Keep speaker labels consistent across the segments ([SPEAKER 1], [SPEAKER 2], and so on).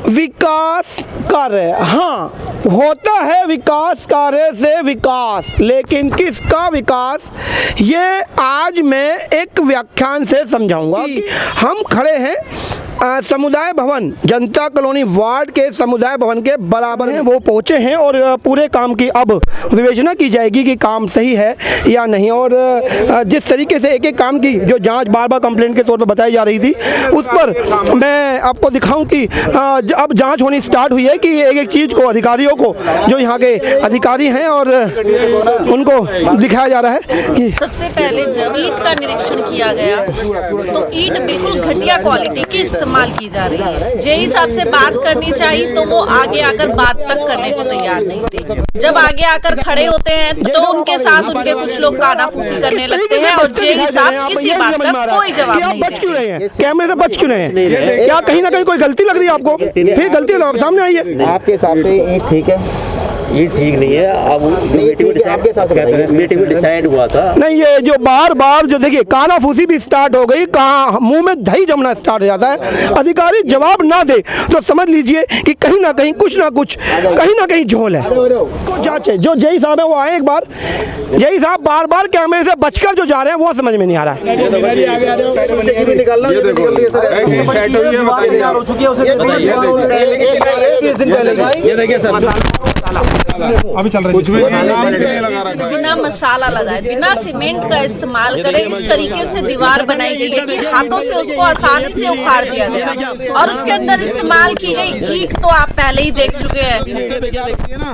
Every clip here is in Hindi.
[SPEAKER 1] विकास कार्य, हाँ होता है विकास कार्य से विकास, लेकिन किसका विकास ये आज मैं एक व्याख्यान से समझाऊंगा। हम खड़े हैं समुदाय भवन, जनता कॉलोनी वार्ड के समुदाय भवन के बराबर हैं। वो पहुंचे हैं और पूरे काम की अब विवेचना की जाएगी कि काम सही है या नहीं। और जिस तरीके से एक एक काम की जो जांच बार बार कंप्लेंट के तौर पर बताई जा रही थी, उस पर मैं आपको दिखाऊं कि अब जांच होनी स्टार्ट हुई है कि एक एक चीज़ को अधिकारियों को, जो यहाँ के अधिकारी हैं और उनको दिखाया जा रहा है कि
[SPEAKER 2] सबसे पहले जब ईंट का निरीक्षण किया गया तो ईंट बिल्कुल घटिया क्वालिटी की इस्तेमाल की जा रही है। जेई साहब से बात करनी चाहिए तो वो आगे आकर बात तक करने को तैयार नहीं थे। जब आगे आकर खड़े होते हैं तो उनके साथ उनके कुछ लोग कानाफूसी करने लगते हैं और जेई साहब किसी बात का कोई जवाब नहीं
[SPEAKER 1] बच क्यों रहे हैं, कैमरे से बच क्यों रहे हैं? क्या कहीं ना कहीं कोई गलती लग रही है आपको? फिर गलती है सामने आइए।
[SPEAKER 3] आपके हिसाब से ईंट ठीक है?
[SPEAKER 4] ये ठीक नहीं है। अब मीटिंग में डिसाइड हुआ था
[SPEAKER 1] नहीं, ये जो बार बार जो देखिए कानाफूसी भी स्टार्ट हो गई, कहाँ मुंह में दही जमना स्टार्ट हो जाता है। अधिकारी जवाब ना दे तो समझ लीजिए कि कहीं ना कहीं कुछ ना कुछ कहीं ना कहीं झोल है। को जांचे जो जेई साहब है वो आए एक बार। जेई साहब बार बार कैमरे से बचकर जो जा रहे हैं वो समझ में नहीं आ रहा है।
[SPEAKER 5] अभी चल रही है
[SPEAKER 2] बिना मसाला लगाए, बिना सीमेंट का इस्तेमाल करे इस तरीके से दीवार बनाई गई है कि हाथों से उसको आसानी से उखाड़ दिया गया और उसके अंदर इस्तेमाल की गई ईंट तो आप पहले ही देख चुके हैं।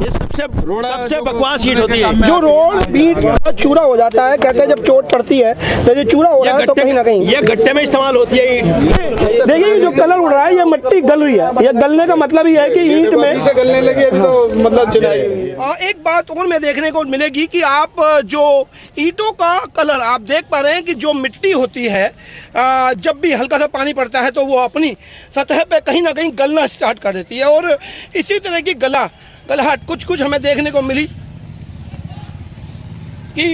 [SPEAKER 4] ये सबसे बकवास ईंट होती है।
[SPEAKER 1] जो रोड ईंट चूरा हो जाता है, कहते हैं जब चोट पड़ती है तो ये चूरा हो रहा है तो कहीं ना कहीं
[SPEAKER 4] ये गट्टे में इस्तेमाल होती है ईंट।
[SPEAKER 1] देखिए जो कलर उड़ रहा है ये मिट्टी गल रही है। ये गलने का मतलब ये है कि ईंट में
[SPEAKER 5] गलने लगी अभी तो मतलब चिनाई।
[SPEAKER 1] एक बात और मैं देखने को मिलेगी कि आप जो ईंटों का कलर आप देख पा रहे हैं कि जो मिट्टी होती है जब भी हल्का सा पानी पड़ता है तो वो अपनी सतह पे कहीं ना कहीं गलना स्टार्ट कर देती है। और इसी तरह की गलाहट कुछ हमें देखने को मिली कि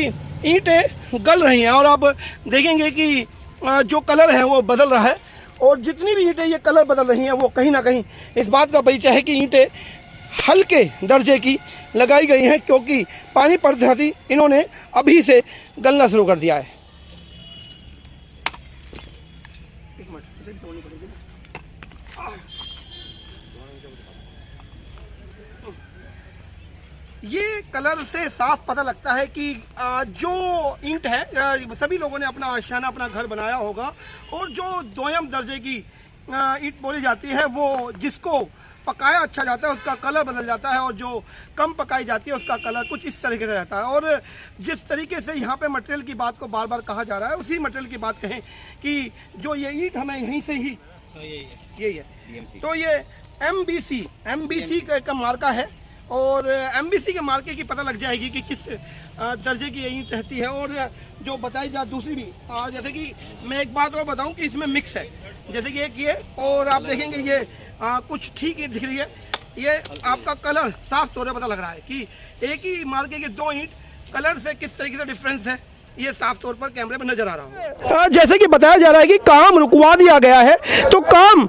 [SPEAKER 1] ईंटें गल रही हैं। और आप देखेंगे कि जो कलर है वो बदल रहा है और जितनी भी ईंटें ये कलर बदल रही हैं वो कहीं ना कहीं इस बात का परिचय है कि ईंटें हल्के दर्जे की लगाई गई हैं, क्योंकि पानी पड़ते ही इन्होंने अभी से गलना शुरू कर दिया है। ये कलर से साफ पता लगता है कि जो ईंट है, सभी लोगों ने अपना आशियाना अपना घर बनाया होगा और जो दोयम दर्जे की ईंट बोली जाती है वो जिसको पकाया अच्छा जाता है उसका कलर बदल जाता है और जो कम पकाई जाती है उसका कलर कुछ इस तरीके से रहता है। और जिस तरीके से यहाँ पे मटेरियल की बात को बार बार कहा जा रहा है, उसी मटेरियल की बात कहें कि जो ये ईंट हमें यहीं से ही यही है तो ये MBC का मार्का है और MBC के मार्के की पता लग जाएगी कि किस दर्जे की ये ईंट रहती है। और जो बताई जा दूसरी भी जैसे कि मैं एक बात और बताऊं कि इसमें मिक्स है, जैसे कि एक ये और आप देखेंगे ये कुछ ठीक ईंट दिख रही है। ये आपका कलर साफ तौर पर पता लग रहा है कि एक ही मार्के के दो ईंट कलर से किस तरीके से डिफरेंस है, ये साफ तौर पर कैमरे में नजर आ रहा है। जैसे कि बताया जा रहा है कि काम रुकवा दिया गया है, तो काम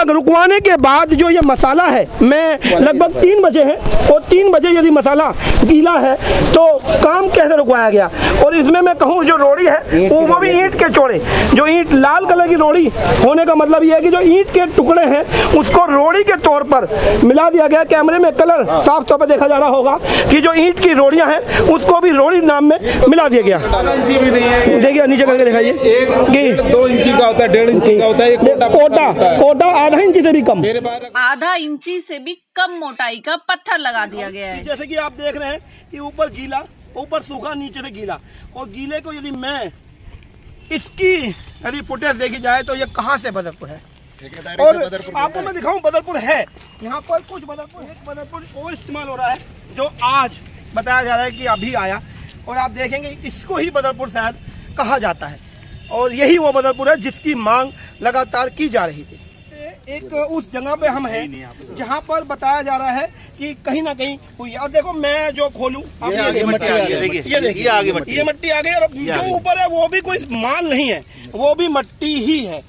[SPEAKER 1] रुकवाने के बाद जो ये मसाला है, मैं लगभग 3 बजे है और 3 बजे यदि मसाला गीला है तो काम कैसे रुकवाया गया। और इसमें मैं कहूँ जो रोड़ी है वो भी ईंट के चौड़े, जो ईंट लाल कलर की रोड़ी होने का मतलब ये है कि जो ईंट के टुकड़े हैं उसको रोड़ी के तौर पर मिला दिया गया। कैमरे में कलर साफ तौर पर देखा जा रहा होगा कि जो ईंट की रोड़ियाँ हैं उसको भी रोड़ी नाम में मिला दिया गया।
[SPEAKER 5] इंची भी नहीं है,
[SPEAKER 1] देखिए नीचे करके दिखाइए।
[SPEAKER 5] 2 इंची का होता है, 1.5 इंची का होता है।
[SPEAKER 1] कोटा आधा इंची से भी कम,
[SPEAKER 2] आधा इंची से भी कम मोटाई का पत्थर लगा दिया गया है।
[SPEAKER 1] जैसे कि आप देख रहे हैं कि ऊपर गीला, ऊपर सूखा, नीचे से गीला। और गीले को यदि मैं इसकी यदि फुटेज देखी जाए तो ये कहाँ से बदरपुर है। और आपको मैं दिखाऊं बदरपुर है, यहाँ पर कुछ बदरपुर और इस्तेमाल हो रहा है जो आज बताया जा रहा है कि अभी आया। और आप देखेंगे इसको ही बदरपुर शायद कहा जाता है और यही वो बदरपुर है जिसकी मांग लगातार की जा रही थी। एक उस जगह पे हम हैं जहाँ पर बताया जा रहा है कि कहीं ना कहीं हुई। अब देखो मैं जो खोलूं, अब ये देखिए ये मट्टी आ गई और जो ऊपर है वो भी कोई माल नहीं है, वो भी मट्टी ही है।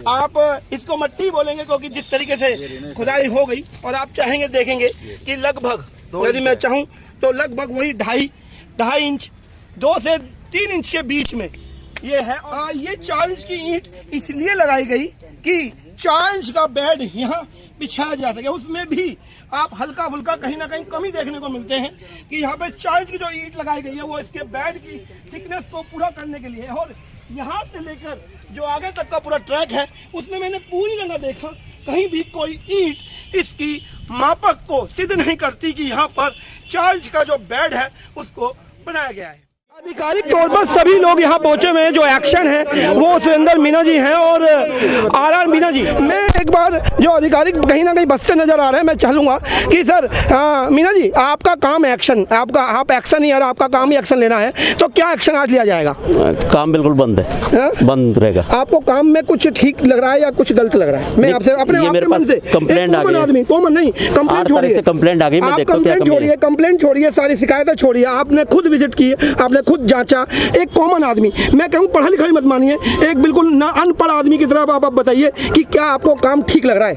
[SPEAKER 1] आप इसको मट्टी बोलेंगे क्योंकि जिस तरीके से खुदाई हो गई, और आप चाहेंगे देखेंगे कि लगभग यदि मैं चाहूँ तो लगभग वही ढाई इंच 2 से 3 इंच के बीच में ये है। ये 4 इंच की ईंट इसलिए लगाई गई कि 4 इंच का बेड यहाँ बिछाया जा सके। उसमें भी आप हल्का फुल्का कहीं ना कहीं कमी देखने को मिलते हैं कि यहाँ पे 4 इंच की जो ईंट लगाई गई है वो इसके बेड की थिकनेस को पूरा करने के लिए है। और यहाँ से लेकर जो आगे तक का पूरा ट्रैक है उसमें मैंने पूरी जगह देखा, कहीं भी कोई ईंट इसकी मापक को सिद्ध नहीं करती कि यहाँ पर 4 इंच का जो बेड है उसको बनाया गया है। आधिकारिक तौर पर सभी लोग यहाँ पहुंचे हुए हैं। जो एक्शन है वो सुरेंद्र मीना जी हैं और आर मीना जी। मैं एक बार जो आधिकारिक कहीं ना कहीं बसते नजर आ रहे हैं, मैं चाहूँगा कि सर मीना जी आपका काम एक्शन, आप एक्शन ही, यार आपका काम ही एक्शन लेना है, तो क्या एक्शन आज लिया जाएगा?
[SPEAKER 4] काम बिल्कुल बंद है, बंद रहेगा।
[SPEAKER 1] आपको काम में कुछ ठीक लग रहा है या कुछ गलत लग रहा है? मैं आपसे अपने मन से
[SPEAKER 4] कंप्लेंट आ गई,
[SPEAKER 1] कॉमन नहीं, कंप्लेंट छोड़िए,
[SPEAKER 4] कंप्लेंट आ गई,
[SPEAKER 1] आप कंप्लेंट छोड़िए, सारी शिकायतें छोड़िए। आपने खुद विजिट की, आपने खुद जांचा। एक कॉमन आदमी, मैं कहूँ पढ़ा लिखा ही मत मानिए, एक बिल्कुल ना अनपढ़ आदमी की तरह आप बताइए कि क्या आपको काम ठीक लग रहा है?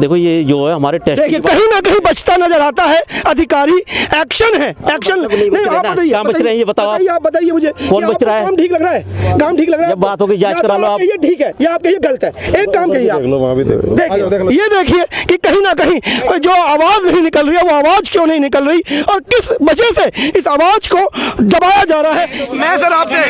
[SPEAKER 4] देखो ये जो है हमारे टेस्ट,
[SPEAKER 1] देखिए कहीं ना कहीं बचता नजर आता है अधिकारी। एक्शन है, एक्शन नहीं। आप बताइए,
[SPEAKER 4] आप
[SPEAKER 1] बताइए मुझे
[SPEAKER 4] कौन बच रहा है?
[SPEAKER 1] काम ठीक लग रहा है? काम ठीक लग रहा है?
[SPEAKER 4] जब बात होगी जांच करा लो आप।
[SPEAKER 1] ये ठीक है या आप कहिए गलत है? एक काम कहिए आप, देखिए ये देखिए कि कहीं ना कहीं जो आवाज नहीं निकल रही है वो आवाज क्यों नहीं निकल रही और किस वजह से इस आवाज को दबाया जा रहा है। मैं सर आपसे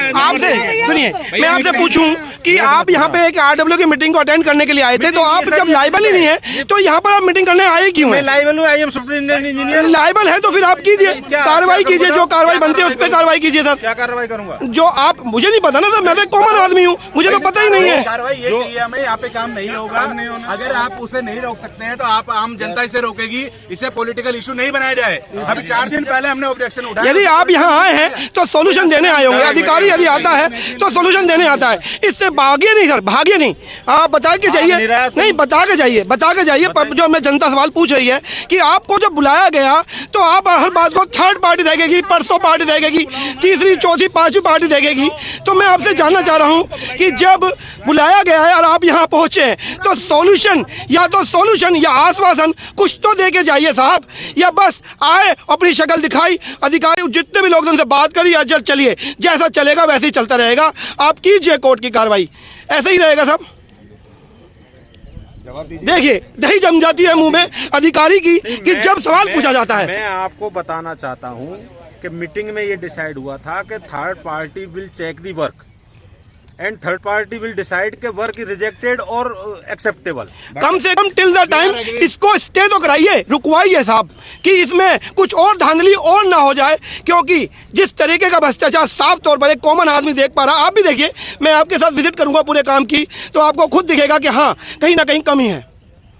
[SPEAKER 1] सुनिए, मैं आपसे पूछूं कि आप यहाँ पे एक आरडब्ल्यू की मीटिंग को अटेंड करने के लिए आए थे, तो आप जब लाइबल ही नहीं है तो यहाँ पर आप मीटिंग करने आए क्यों? मैं
[SPEAKER 5] लाइबल हूँ, I am superintendent engineer.
[SPEAKER 1] Liable है तो फिर आप कीजिए, कार्रवाई कीजिए, जो कार्रवाई बनती है उस पर कार्रवाई कीजिए सर।
[SPEAKER 5] क्या कार्रवाई करूंगा?
[SPEAKER 1] जो आप, मुझे नहीं पता ना सर, मैं तो कॉमन आदमी हूँ, मुझे तो पता ही नहीं है।
[SPEAKER 6] कार्रवाई ये चाहिए हमें, यहाँ पे काम नहीं होगा। अगर आप उसे नहीं रोक सकते हैं तो आप आम जनता इसे रोकेगी, इसे पॉलिटिकल इशू नहीं बनाया जाए। अभी 4 दिन पहले हमने ऑब्जेक्शन उठाया।
[SPEAKER 1] यदि आप यहाँ आए हैं तो सोल्यूशन देने आए होंगे। अधिकारी यदि आता है तो सोल्यूशन देने आता है, इससे भागिए नहीं सर, भागिए नहीं। आप बता के जाइए, नहीं बता के जाइए, बता के जाइए। जो मैं जनता सवाल पूछ रही है कि आपको जब बुलाया गया तो आप हर बात को थर्ड पार्टी देखेगी, परसों पार्टी देखेगी, तीसरी चौथी पांचवी पार्टी देखेगी। तो मैं आपसे जानना चाह रहा हूँ कि जब बुलाया गया है और आप यहाँ पहुंचे हैं तो सोल्यूशन या आश्वासन कुछ तो दे के जाइए साहब, या बस आए अपनी शक्ल दिखाई, अधिकारी जितने भी लोग उनसे बात करिए, जल्द चलिए, जैसा चलेगा वैसे ही चलता रहेगा। आप कीजिए कोर्ट की कार्रवाई, ऐसे ही रहेगा सब। देखिए दही जम जाती है मुंह में अधिकारी की कि जब सवाल पूछा जाता है।
[SPEAKER 7] मैं आपको बताना चाहता हूं कि मीटिंग में ये डिसाइड हुआ था कि third party will check the work and third party will decide के वर्क रिजेक्टेड और एक्सेप्टेबल।
[SPEAKER 1] कम से कम टिल द टाइम इसको स्टे तो कराइए, रुकवाइए साहब, कि इसमें कुछ और धांधली और ना हो जाए, क्योंकि जिस तरीके का भ्रष्टाचार साफ तौर पर एक कॉमन आदमी देख पा रहा। आप भी देखिए, मैं आपके साथ विजिट करूंगा पूरे काम की, तो आपको खुद दिखेगा कि हाँ कहीं ना कहीं कमी है।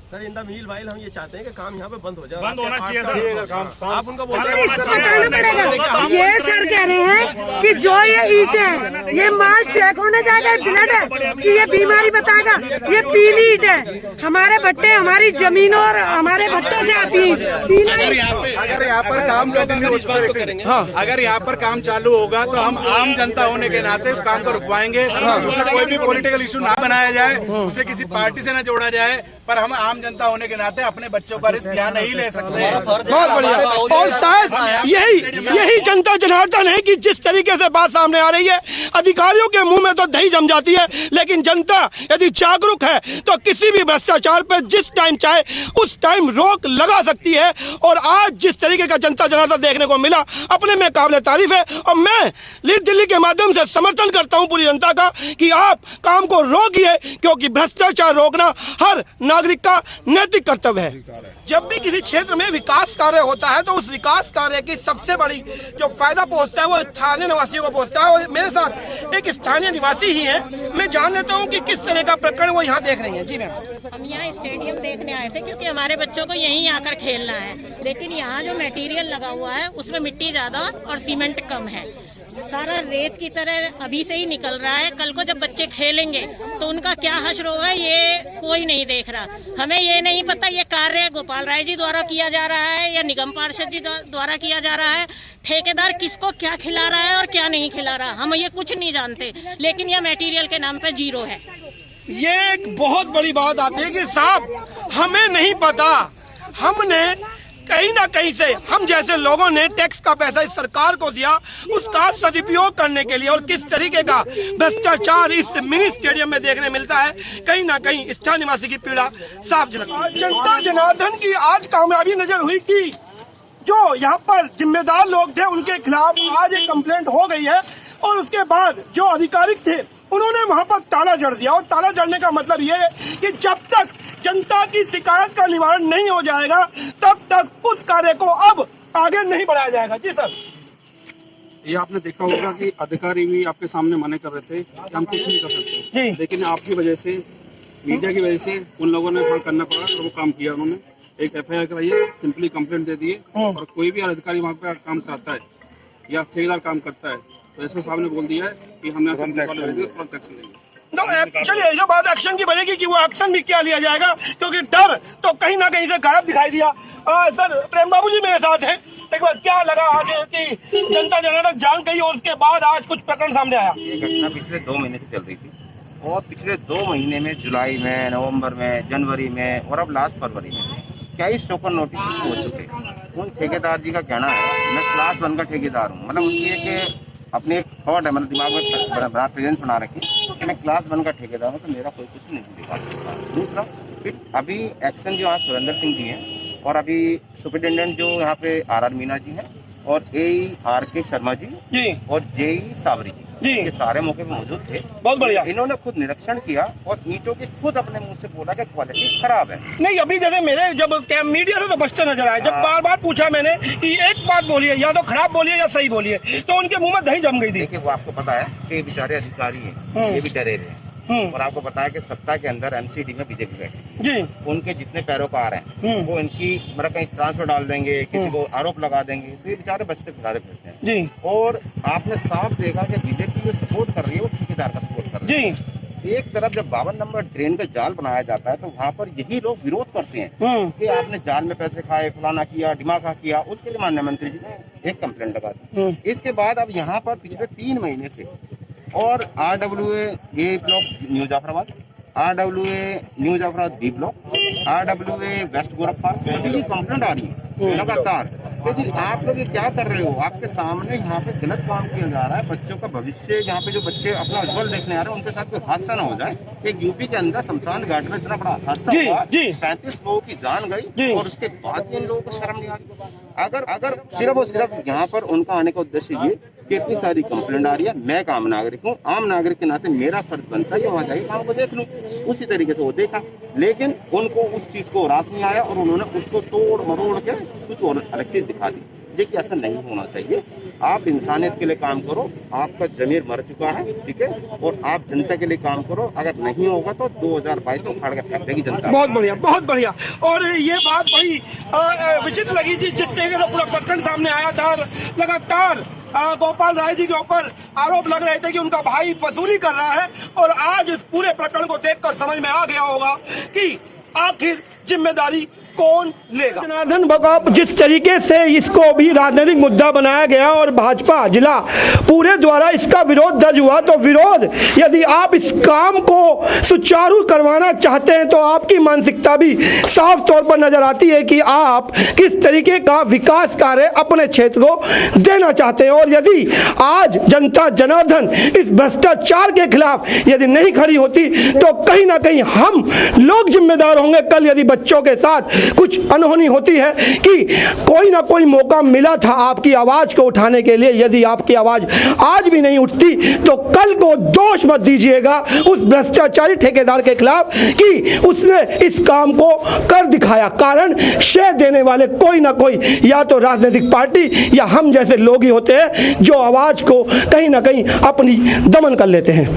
[SPEAKER 8] Sir in the meanwhile हम ये चाहते हैं कि काम यहाँ पे बंद हो जाए,
[SPEAKER 7] बंद होना चाहिए सर।
[SPEAKER 8] आप उनको बोलते
[SPEAKER 9] हैं इसको बताना पड़ेगा। ये सर कह रहे हैं कि जो ये ईंट है ये माल चेक होने जाएगा, ब्लड है कि ये बीमारी बताएगा, ये पीली ईंट है। हमारे भट्टे हमारी जमीनों और हमारे भट्टों से आती है।
[SPEAKER 6] अगर यहाँ पर काम अगर यहाँ पर काम चालू होगा तो हम आम जनता होने के नाते उस काम को रुकवाएंगे। उसमें कोई भी पॉलिटिकल इशू ना बनाया जाए, उसे किसी पार्टी से न जोड़ा जाए, पर हम आम जनता होने के नाते अपने बच्चों का रिस्क यहाँ नहीं ले सकते।
[SPEAKER 1] बहुत बढ़िया। और शायद यही जनता जनार्दन है कि जिस तरीके से बात सामने आ रही है, अधिकारियों के मुंह में तो दही जम जाती है, लेकिन जनता यदि जागरूक है तो किसी भी भ्रष्टाचार पर जिस टाइम चाहे उस टाइम रोक लगा सकती है। और आज जिस तरीके का जनता जनार्दन देखने को मिला, अपने में काबिल तारीफ है। और मैं लीड दिल्ली के माध्यम से समर्थन करता हूं पूरी जनता का कि आप काम को रोकिए, क्योंकि भ्रष्टाचार रोकना हर नागरिक का नैतिक कर्तव्य है। जब भी किसी क्षेत्र में विकास कार्य होता है तो उस विकास कार्य की सबसे बड़ी जो फायदा पहुंचता है वो स्थानीय निवासियों को पहुंचता है। और मेरे साथ एक स्थानीय निवासी ही है, मैं जान लेता हूं कि किस तरह का प्रकरण वो यहाँ देख रही हैं। जी मैम,
[SPEAKER 10] हम यहाँ स्टेडियम देखने आए थे क्योंकि हमारे बच्चों को यहीं आकर खेलना है, लेकिन यहाँ जो मटेरियल लगा हुआ है उसमें मिट्टी ज्यादा और सीमेंट कम है। सारा रेत की तरह अभी से ही निकल रहा है। कल को जब बच्चे खेलेंगे तो उनका क्या हश्र होगा ये कोई नहीं देख रहा। हमें ये नहीं पता ये कार्य गोपाल राय जी द्वारा किया जा रहा है या निगम पार्षद जी द्वारा किया जा रहा है। ठेकेदार किसको क्या खिला रहा है और क्या नहीं खिला रहा, हम ये कुछ नहीं जानते, लेकिन यह मटेरियल के नाम पे 0 है।
[SPEAKER 1] ये एक बहुत बड़ी बात आती है कि साहब हमें नहीं पता, हमने कहीं ना कहीं से हम जैसे लोगों ने टैक्स का पैसा इस सरकार को दिया, उसका सदुपयोग करने के लिए, और किस तरीके का भ्रष्टाचार इस मिनी स्टेडियम में देखने मिलता है, कहीं ना कहीं स्थानीय निवासी की पीड़ा साफ झलकती है। जनता जनार्दन की आज कामयाबी नजर हुई कि जो यहाँ पर जिम्मेदार लोग थे उनके खिलाफ आज एक कंप्लेंट हो गई है, और उसके बाद जो अधिकारिक थे उन्होंने वहां पर ताला जड़ दिया। और ताला जड़ने का मतलब ये है कि जब तक जनता की शिकायत का निवारण नहीं हो जाएगा तब तक उस कार्य को अब आगे नहीं बढ़ाया जाएगा। जी सर,
[SPEAKER 11] ये आपने देखा होगा कि अधिकारी भी आपके सामने मना कर रहे थे कि हम कुछ नहीं कर सकते, लेकिन आपकी वजह से, मीडिया की वजह से उन लोगों ने करना पड़ा और वो काम किया। उन्होंने एक FIR कराई है, सिंपली कंप्लेंट दे दिए, और कोई भी अधिकारी वहाँ पे काम कराता है या ठेकेदार काम करता है तो एसओ साहब ने बोल दिया है कि हमने तुरंत एक्शन लेंगे।
[SPEAKER 1] चलिए जो बात एक्शन की बनेगी कि वो एक्शन भी क्या लिया जाएगा, क्योंकि डर तो कहीं ना कहीं से गायब दिखाई दिया। सर प्रेम बाबू जी मेरे साथ हैं, एक बार क्या लगा आज कि जनता जनार्दन जान गई और उसके बाद आज कुछ प्रकरण सामने आया?
[SPEAKER 3] ये घटना पिछले 2 महीने से चल रही थी, और पिछले 2 महीने में जुलाई में, नवंबर में, जनवरी में और अब लास्ट फरवरी में कई शोकन नोटिस हो चुके। उन ठेकेदार जी का कहना है, मैं क्लास 1 का ठेकेदार हूँ, मतलब उनकी एक अपनी एक थॉट है, मतलब दिमाग में प्रेजेंस बना रखी कि मैं क्लास 1 का ठेकेदार हूँ, तो मेरा कोई कुछ नहीं दिखा। दूसरा, फिर अभी एक्शन जो यहाँ सुरेंद्र सिंह जी हैं, और अभी सुपरिटेंडेंट जो यहाँ पे RR मीना जी हैं, और AE RK शर्मा जी और JE सावरी जी, ये सारे मौके पे मौजूद थे।
[SPEAKER 1] बहुत बढ़िया।
[SPEAKER 3] इन्होंने खुद निरीक्षण किया और ईंटों की खुद अपने मुंह से बोला कि क्वालिटी खराब है।
[SPEAKER 1] नहीं, अभी जैसे मेरे जब मीडिया से तो बचते नजर आए, जब बार बार पूछा मैंने कि एक बात बोलिए, या तो खराब बोलिए या सही बोलिए, तो उनके मुंह में दही जम गई थी।
[SPEAKER 3] देखिए, वो आपको पता है कि बेचारे अधिकारी हैं, ये भी डरे हुए हैं, और आपको पता है कि सत्ता के अंदर MCD में बीजेपी बैठे जी, उनके जितने पैरोकार हैं वो इनकी मतलब कहीं ट्रांसफर डाल देंगे, किसी को आरोप लगा देंगे, तो ये बेचारे बचते फिराते फिरते हैं जी। और आपने साफ देखा कि बीजेपी जो सपोर्ट कर रही है वो ठेकेदार का सपोर्ट कर रही है जी। एक तरफ जब 52 नंबर ड्रेन का जाल बनाया जाता है तो वहाँ पर यही लोग विरोध करते हैं कि आपने जाल में पैसे खाए, फलाना किया, ढिमाका किया। उसके लिए माननीय मंत्री जी ने एक कंप्लेंट लगा दी। इसके बाद अब यहाँ पर पिछले 3 महीने से और RWA A block new Jafrabad, RWA new Jafrabad B block, RWA west Gorakhpur, सभी की कंप्लेंट आ रही है लगातार। तो जी आप लोग ये क्या कर रहे हो? आपके सामने यहाँ पे गलत काम किया जा रहा है। बच्चों का भविष्य, यहाँ पे जो बच्चे अपना उज्जवल देखने आ रहे हैं उनके साथ कोई हादसा ना हो जाए। एक यूपी के अंदर शमशान घाट में इतना बड़ा हादसा हुआ, 35 लोगों की जान गई, और उसके बाद भी इन लोगों को शर्म नहीं आ रही। अगर सिर्फ और सिर्फ यहाँ पर उनका आने का उद्देश्य ये कि इतनी सारी कंप्लेंट आ रही है, मैं एक आम नागरिक हूँ, आम नागरिक के नाते मेरा फर्ज बनता है कि वहाँ जाके काम को देख लूँ। उसी तरीके से वो देखा, लेकिन उनको उस चीज को रास नहीं आया और उन्होंने उसको तोड़ मरोड़ के कुछ और अलग चीज दिखा दी। जी कि ऐसा नहीं होना चाहिए। आप इंसानियत के लिए काम करो, आपका जमीर मर चुका है, ठीक है, और आप जनता के लिए काम करो। अगर नहीं होगा तो 2022 को उखाड़ के फेंक देगी जनता।
[SPEAKER 1] बहुत बढ़िया, बहुत बढ़िया। और ये बात बड़ी विचित्र लगी थी जिस तरीके से पूरा प्रकरण सामने आया था। लगातार गोपाल राय जी के ऊपर आरोप लग रहे थे कि उनका भाई वसूली कर रहा है, और आज इस पूरे प्रकरण को देखकर समझ में आ गया होगा कि आखिर जिम्मेदारी कौन लेगा। जनार्दन बघेल जिस तरीके से इसको भी राजनीतिक मुद्दा बनाया गया और भाजपा जिला पूरे द्वारा इसका विरोध दर्ज हुआ, तो विरोध यदि आप इस काम को सुचारू करवाना चाहते हैं तो आपकी मानसिकता भी साफ तौर पर नजर आती है कि आप किस तरीके का विकास कार्य अपने क्षेत्र को देना चाहते हैं। और यदि आज जनता जनार्दन इस भ्रष्टाचार के खिलाफ यदि नहीं खड़ी होती तो कहीं ना कहीं हम लोग जिम्मेदार होंगे। कल यदि बच्चों के साथ कुछ अनहोनी होती है कि कोई ना कोई मौका मिला था आपकी आवाज को उठाने के लिए, यदि आपकी आवाज आज भी नहीं उठती तो कल को दोष मत दीजिएगा उस भ्रष्टाचारी ठेकेदार के खिलाफ कि उसने इस काम को कर दिखाया। कारण शेयर देने वाले कोई ना कोई या तो राजनीतिक पार्टी या हम जैसे लोग ही होते हैं जो आवाज को कहीं ना कहीं अपनी दमन कर लेते हैं।